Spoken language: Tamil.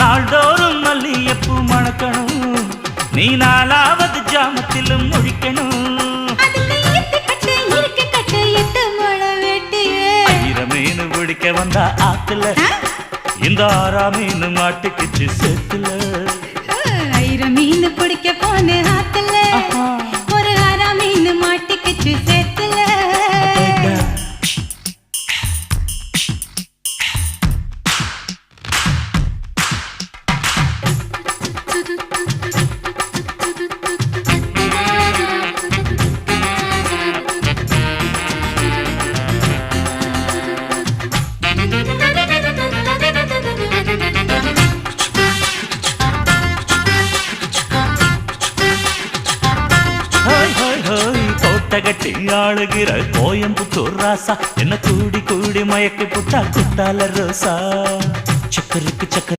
நாள்தோறும் மல்லியப்பூ மணக்கணும், நீ நாலாவது ஜாமத்திலும் முழிக்கணும். மீன் பிடிக்க வந்தா ஆத்துல, இந்த 6ஆம் மீன் மாட்டுக்குச்சு சேத்துல. மீன் பிடிக்க போன ஆத்துல, ஒரு 6ஆம் மீன் மாட்டுக்குச்சு சேத்துல. கட்டி ஆளுகிற கோயம்புத்தூர் ராசா, என்ன கூடி கூடி மயக்கி புட்டா குத்தால ரோசா. சக்கருக்கு சக்கர